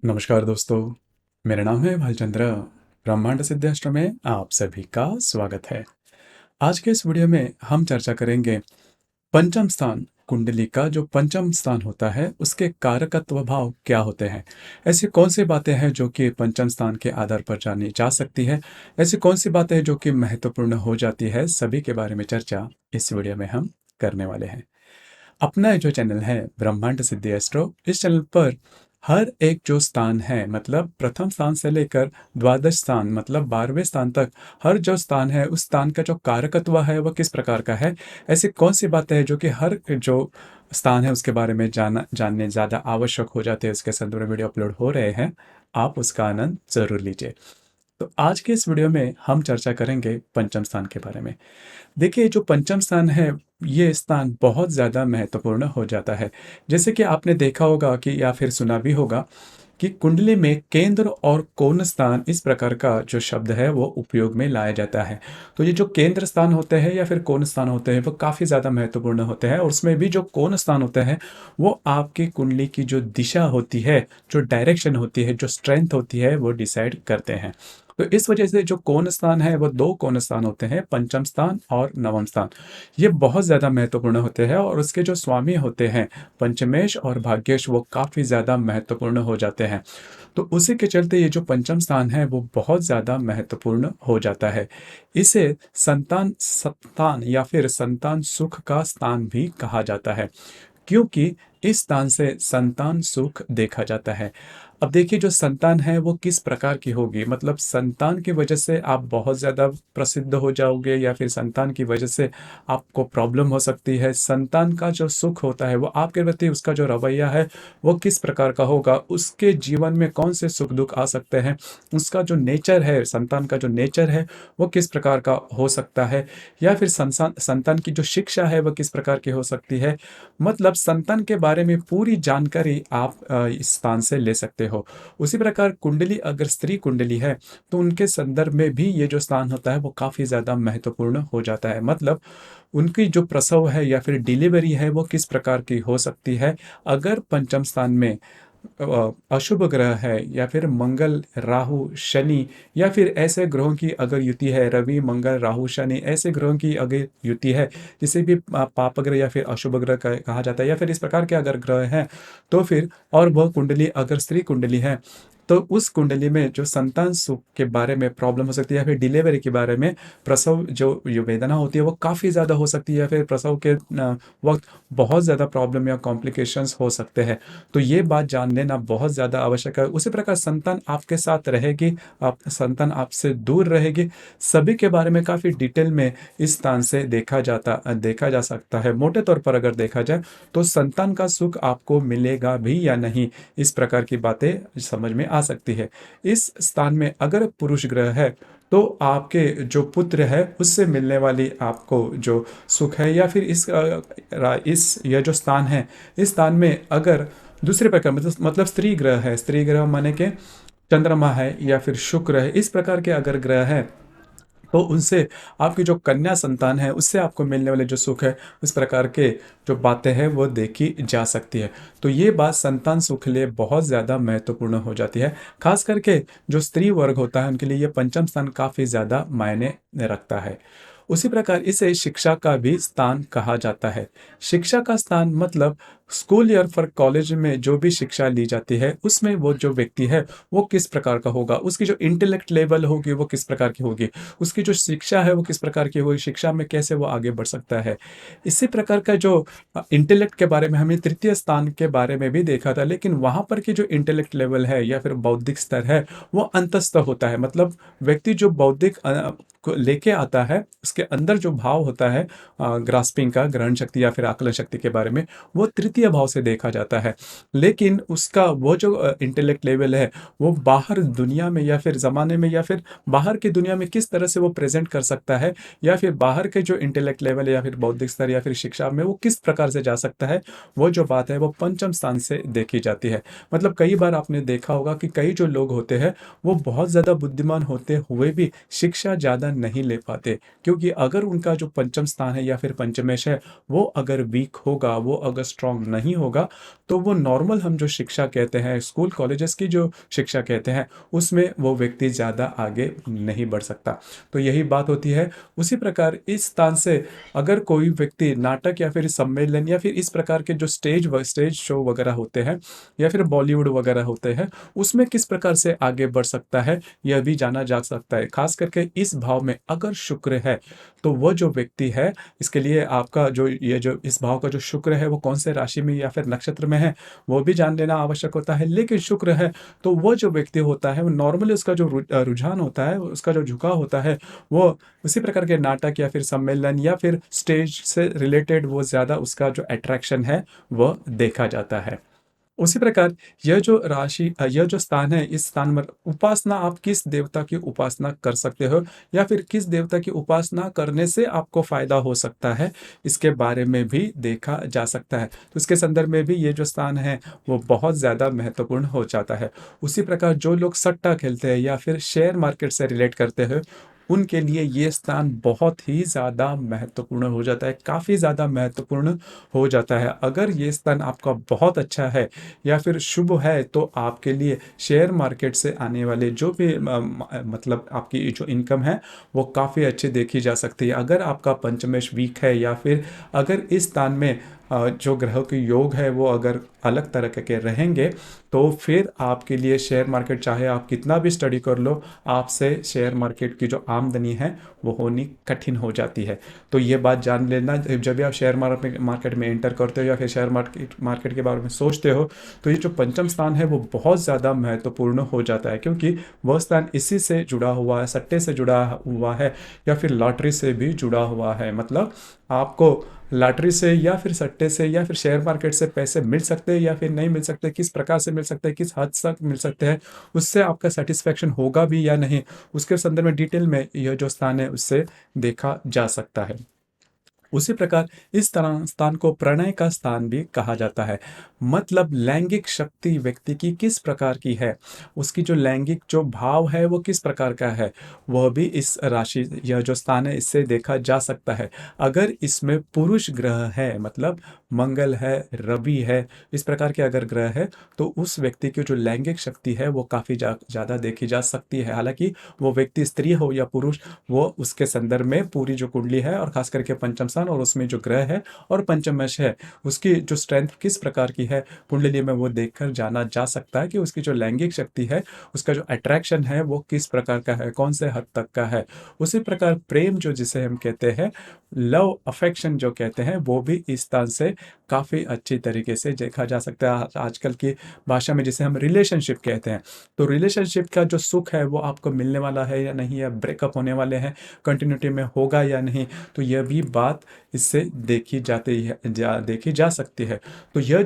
नमस्कार दोस्तों, मेरा नाम है भालचंद्र। ब्रह्मांड सिद्धाश्रम में आप सभी का स्वागत है। आज के इस वीडियो में हम चर्चा करेंगे पंचम स्थान कुंडली का। जो पंचम स्थान होता है उसके कारकत्व भाव क्या होते हैं, ऐसी कौन सी बातें हैं जो कि पंचम स्थान के आधार पर जानी जा सकती है, ऐसी कौन सी बातें हैं जो कि महत्वपूर्ण हो जाती है, सभी के बारे में चर्चा इस वीडियो में हम करने वाले हैं। अपना जो चैनल है ब्रह्मांड सिद्धि एस्ट्रो, इस चैनल पर हर एक जो स्थान है, मतलब प्रथम स्थान से लेकर द्वादश स्थान मतलब 12वें स्थान तक, हर जो स्थान है उस स्थान का जो कारकत्व है वह किस प्रकार का है, ऐसी कौन सी बातें हैं जो कि हर जो स्थान है उसके बारे में जानने ज़्यादा आवश्यक हो जाते हैं, उसके संदर्भ में वीडियो अपलोड हो रहे हैं। आप उसका आनंद जरूर लीजिए। तो आज के इस वीडियो में हम चर्चा करेंगे पंचम स्थान के बारे में। देखिए, जो पंचम स्थान है ये स्थान बहुत ज़्यादा महत्वपूर्ण हो जाता है। जैसे कि आपने देखा होगा कि या फिर सुना भी होगा कि कुंडली में केंद्र और कोण स्थान इस प्रकार का जो शब्द है वो उपयोग में लाया जाता है। तो ये जो केंद्र स्थान होते हैं या फिर कोण स्थान होते हैं वो काफ़ी ज़्यादा महत्वपूर्ण होते हैं, और उसमें भी जो कोण स्थान होते हैं वो आपकी कुंडली की जो दिशा होती है, जो डायरेक्शन होती है, जो स्ट्रेंथ होती है वो डिसाइड करते हैं। तो इस वजह से जो कोण स्थान है वो दो कोण स्थान होते हैं, पंचम स्थान और नवम स्थान। ये बहुत ज़्यादा महत्वपूर्ण होते हैं, और उसके जो स्वामी होते हैं पंचमेश और भाग्येश वो काफ़ी ज़्यादा महत्वपूर्ण हो जाते हैं। तो उसी के चलते ये जो पंचम स्थान है वो बहुत ज़्यादा महत्वपूर्ण हो जाता है। इसे संतान स्थान या फिर संतान सुख का स्थान भी कहा जाता है, क्योंकि इस स्थान से संतान सुख देखा जाता है। अब देखिए, जो संतान है वो किस प्रकार की होगी, मतलब संतान की वजह से आप बहुत ज़्यादा प्रसिद्ध हो जाओगे या फिर संतान की वजह से आपको प्रॉब्लम हो सकती है। संतान का जो सुख होता है वो आपके प्रति उसका जो रवैया है वो किस प्रकार का होगा, उसके जीवन में कौन से सुख दुख आ सकते हैं, उसका जो नेचर है, संतान का जो नेचर है वो किस प्रकार का हो सकता है, या फिर संतान की जो शिक्षा है वो किस प्रकार की हो सकती है। मतलब संतान के बारे में पूरी जानकारी आप इस स्थान से ले सकते हो। उसी प्रकार कुंडली अगर स्त्री कुंडली है तो उनके संदर्भ में भी ये जो स्थान होता है वो काफ़ी ज़्यादा महत्वपूर्ण हो जाता है। मतलब उनकी जो प्रसव है या फिर डिलीवरी है वो किस प्रकार की हो सकती है। अगर पंचम स्थान में अशुभ ग्रह है या फिर मंगल राहु शनि, या फिर ऐसे ग्रहों की अगर युति है, रवि मंगल राहु शनि ऐसे ग्रहों की अगर युति है, जिसे भी पाप ग्रह या फिर अशुभ ग्रह कहा जाता है, या फिर इस प्रकार के अगर ग्रह हैं, तो फिर और वह कुंडली अगर स्त्री कुंडली है तो उस कुंडली में जो संतान सुख के बारे में प्रॉब्लम हो सकती है, या फिर डिलीवरी के बारे में, प्रसव जो वेदना होती है वो काफ़ी ज़्यादा हो सकती है, या फिर प्रसव के वक्त बहुत ज़्यादा प्रॉब्लम या कॉम्प्लिकेशंस हो सकते हैं। तो ये बात जान लेना बहुत ज़्यादा आवश्यक है। उसी प्रकार संतान आपके साथ रहेगी, आप संतान आपसे दूर रहेगी, सभी के बारे में काफ़ी डिटेल में इस स्थान से देखा जा सकता है। मोटे तौर पर अगर देखा जाए तो संतान का सुख आपको मिलेगा भी या नहीं, इस प्रकार की बातें समझ में आ सकती है। इस स्थान में अगर पुरुष ग्रह है तो आपके जो पुत्र है उससे मिलने वाली आपको जो सुख है, या फिर इस यह जो स्थान है, इस स्थान में अगर दूसरे प्रकार मतलब स्त्री ग्रह है, स्त्री ग्रह माने के चंद्रमा है या फिर शुक्र है, इस प्रकार के अगर ग्रह है तो उनसे आपकी जो कन्या संतान है उससे आपको मिलने वाले जो सुख है, उस प्रकार के जो बातें हैं वो देखी जा सकती है। तो ये बात संतान सुख लिए बहुत ज़्यादा महत्वपूर्ण हो जाती है। खास करके जो स्त्री वर्ग होता है उनके लिए ये पंचम स्थान काफ़ी ज़्यादा मायने रखता है। उसी प्रकार इसे शिक्षा का भी स्थान कहा जाता है। शिक्षा का स्थान मतलब स्कूल या फिर कॉलेज में जो भी शिक्षा ली जाती है उसमें वो जो व्यक्ति है वो किस प्रकार का होगा, उसकी जो इंटेलेक्ट लेवल होगी वो किस प्रकार की होगी, उसकी जो शिक्षा है वो किस प्रकार की होगी, शिक्षा में कैसे वो आगे बढ़ सकता है। इसी प्रकार का जो इंटेलेक्ट के बारे में हमने तृतीय स्थान के बारे में भी देखा था, लेकिन वहाँ पर की जो इंटेलेक्ट लेवल है या फिर बौद्धिक स्तर है वो अंतस्थ होता है। मतलब व्यक्ति जो बौद्धिक को लेके आता है उसके अंदर जो भाव होता है ग्रास्पिंग का, ग्रहण शक्ति या फिर आकलन शक्ति के बारे में, वो तृतीय भाव से देखा जाता है। लेकिन उसका वो जो इंटेलेक्ट लेवल है वो बाहर दुनिया में या फिर ज़माने में या फिर बाहर की दुनिया में किस तरह से वो प्रेजेंट कर सकता है, या फिर बाहर के जो इंटेलेक्ट लेवल है या फिर बौद्धिक स्तर या फिर शिक्षा में वो किस प्रकार से जा सकता है, वो जो बात है वो पंचम स्थान से देखी जाती है। मतलब कई बार आपने देखा होगा कि कई जो लोग होते हैं वो बहुत ज़्यादा बुद्धिमान होते हुए भी शिक्षा ज़्यादा नहीं ले पाते, क्योंकि अगर उनका जो पंचम स्थान है या फिर पंचमेश है वो अगर वीक होगा, वो अगर स्ट्रांग नहीं होगा, तो वो नॉर्मल हम जो शिक्षा कहते हैं, स्कूल कॉलेजेस की जो शिक्षा कहते हैं, उसमें वो व्यक्ति ज़्यादा आगे नहीं बढ़ सकता। तो यही बात होती है। उसी प्रकार इस स्थान से अगर कोई व्यक्ति नाटक या फिर सम्मेलन या फिर इस प्रकार के जो स्टेज शो वगैरह होते हैं या फिर बॉलीवुड वगैरह होते हैं, उसमें किस प्रकार से आगे बढ़ सकता है यह भी जाना जा सकता है। खास करके इस भाव में अगर शुक्र है, तो वह जो व्यक्ति है, इसके लिए आपका जो ये जो इस भाव का जो शुक्र है वो कौन से राशि में या फिर नक्षत्र में है वो भी जान लेना आवश्यक होता है। लेकिन शुक्र है तो वो जो व्यक्ति होता है वो नॉर्मली उसका जो रुझान होता है, उसका जो झुकाव होता है, वो उसी प्रकार के नाटक या फिर सम्मेलन या फिर स्टेज से रिलेटेड वो ज़्यादा उसका जो अट्रैक्शन है वह देखा जाता है। उसी प्रकार यह जो स्थान है, इस स्थान में उपासना आप किस देवता की उपासना कर सकते हो या फिर किस देवता की उपासना करने से आपको फायदा हो सकता है, इसके बारे में भी देखा जा सकता है। तो इसके संदर्भ में भी ये जो स्थान है वो बहुत ज़्यादा महत्वपूर्ण हो जाता है। उसी प्रकार जो लोग सट्टा खेलते हैं या फिर शेयर मार्केट से रिलेट करते हैं, उनके लिए ये स्थान बहुत ही ज़्यादा महत्वपूर्ण हो जाता है, काफ़ी ज़्यादा महत्वपूर्ण हो जाता है। अगर ये स्थान आपका बहुत अच्छा है या फिर शुभ है, तो आपके लिए शेयर मार्केट से आने वाले जो भी मतलब आपकी जो इनकम है वो काफ़ी अच्छी देखी जा सकती है। अगर आपका पंचमेश वीक है या फिर अगर इस स्थान में जो ग्रहों के योग है वो अगर अलग तरह के रहेंगे, तो फिर आपके लिए शेयर मार्केट, चाहे आप कितना भी स्टडी कर लो, आपसे शेयर मार्केट की जो आमदनी है वो होनी कठिन हो जाती है। तो ये बात जान लेना, जब भी आप शेयर मार्केट में एंटर करते हो या फिर शेयर मार्केट के बारे में सोचते हो, तो ये जो पंचम स्थान है वो बहुत ज़्यादा महत्वपूर्ण हो जाता है, क्योंकि वह स्थान इसी से जुड़ा हुआ है, सट्टे से जुड़ा हुआ है या फिर लॉटरी से भी जुड़ा हुआ है। मतलब आपको लॉटरी से या फिर सट्टे से या फिर शेयर मार्केट से पैसे मिल सकते हैं या फिर नहीं मिल सकते, किस प्रकार से मिल सकते हैं, किस हद तक मिल सकते हैं, उससे आपका सेटिस्फेक्शन होगा भी या नहीं, उसके संदर्भ में डिटेल में यह जो स्थान है उससे देखा जा सकता है। उसी प्रकार इस तरह स्थान को प्रणय का स्थान भी कहा जाता है। मतलब लैंगिक शक्ति व्यक्ति की किस प्रकार की है, उसकी जो लैंगिक जो भाव है वो किस प्रकार का है, वह भी इस राशि यह जो स्थान है इससे देखा जा सकता है। अगर इसमें पुरुष ग्रह है, मतलब मंगल है, रवि है, इस प्रकार के अगर ग्रह है, तो उस व्यक्ति की जो लैंगिक शक्ति है वो काफ़ी ज़्यादा देखी जा सकती है। हालांकि वो व्यक्ति स्त्री हो या पुरुष, वो उसके संदर्भ में पूरी जो कुंडली है और खास करके पंचम स्थान और उसमें जो ग्रह है और पंचमेश है, उसकी जो स्ट्रेंथ किस प्रकार की है कुंडली में, वो देखकर जाना जा सकता है कि उसकी जो लैंगिक शक्ति है, उसका जो अट्रैक्शन है वो किस प्रकार का है, कौन से हद तक का है। उसी प्रकार प्रेम जो जिसे हम कहते हैं, लव अफेक्शन जो कहते हैं, वो भी इस स्थान से काफ़ी अच्छी तरीके से देखा जा सकता है। आजकल की भाषा में जिसे हम रिलेशनशिप कहते हैं, तो रिलेशनशिप का जो सुख है वो आपको मिलने वाला है या नहीं, या ब्रेकअप होने वाले हैं, कंटिन्यूटी में होगा या नहीं, तो यह भी बात इससे देखी जा सकती है। तो यह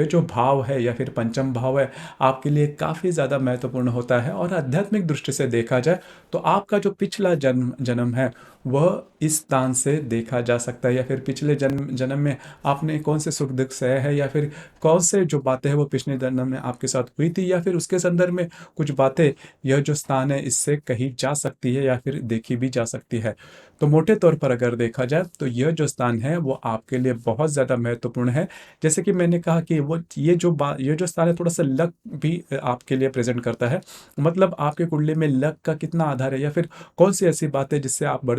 जो भाव है या फिर पंचम भाव है आपके लिए काफ़ी ज़्यादा महत्वपूर्ण होता है। और आध्यात्मिक दृष्टि से देखा जाए तो आपका जो पिछला जन्म है वह इस स्थान से देखा जा सकता है, या फिर पिछले जन्म में आपने कौन से सुख दुख सहे हैं, या फिर कौन से जो बातें हैं वो पिछले जन्म में आपके साथ हुई थी, या फिर उसके संदर्भ में कुछ बातें यह जो स्थान है इससे कही जा सकती है या फिर देखी भी जा सकती है। तो मोटे तौर पर अगर देखा जाए तो यह जो स्थान है वो आपके लिए बहुत ज़्यादा महत्वपूर्ण है। जैसे कि मैंने कहा कि वो ये जो स्थान है थोड़ा सा लक भी आपके लिए प्रेजेंट करता है। मतलब आपके कुंडली में लक का कितना आधार है, या फिर कौन सी ऐसी बात है जिससे आप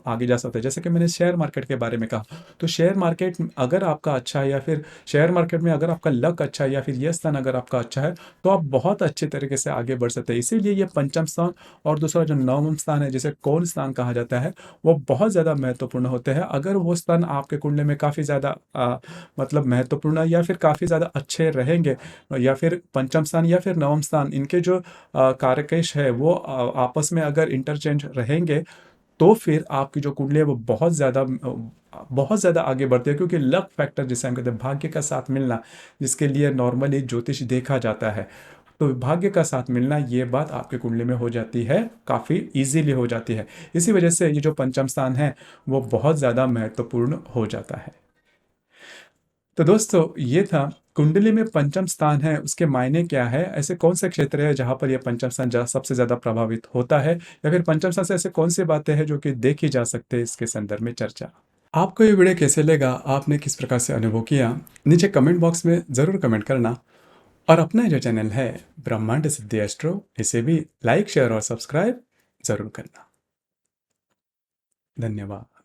आगे जा सकते हैं। जैसे कि मैंने शेयर मार्केट के बारे में कहा, तो शेयर मार्केट अगर आपका अच्छा है, या फिर शेयर मार्केट में अगर आपका लक अच्छा है, या फिर यह स्थान अगर आपका अच्छा है, तो आप बहुत अच्छे तरीके से आगे बढ़ सकते हैं। इसीलिए ये पंचम स्थान और दूसरा जो नवम स्थान है जिसे कौन स्थान कहा जाता है, वो बहुत ज़्यादा महत्वपूर्ण होते हैं। अगर वो स्थान आपके कुंडली में काफ़ी ज़्यादा मतलब महत्वपूर्ण या फिर काफ़ी ज़्यादा अच्छे रहेंगे, या फिर पंचम स्थान या फिर नवम स्थान, इनके जो कारकेश है वो आपस में अगर इंटरचेंज रहेंगे, तो फिर आपकी जो कुंडली है वो बहुत ज़्यादा आगे बढ़ती है। क्योंकि लक फैक्टर जिसे हम कहते हैं, भाग्य का साथ मिलना, जिसके लिए नॉर्मली ज्योतिष देखा जाता है, तो भाग्य का साथ मिलना, ये बात आपके कुंडली में हो जाती है, काफ़ी इजीली हो जाती है। इसी वजह से ये जो पंचम स्थान है वो बहुत ज़्यादा महत्वपूर्ण हो जाता है। तो दोस्तों ये था कुंडली में पंचम स्थान है, उसके मायने क्या है, ऐसे कौन से क्षेत्र है जहां पर यह पंचम स्थान सबसे ज्यादा प्रभावित होता है, या फिर पंचम स्थान से ऐसे कौन सी बातें हैं जो कि देखी जा सकते हैं, इसके संदर्भ में चर्चा। आपको ये वीडियो कैसे लगा, आपने किस प्रकार से अनुभव किया, नीचे कमेंट बॉक्स में ज़रूर कमेंट करना। और अपना जो चैनल है ब्रह्मांड सिद्धि एस्ट्रो, इसे भी लाइक शेयर और सब्सक्राइब ज़रूर करना। धन्यवाद।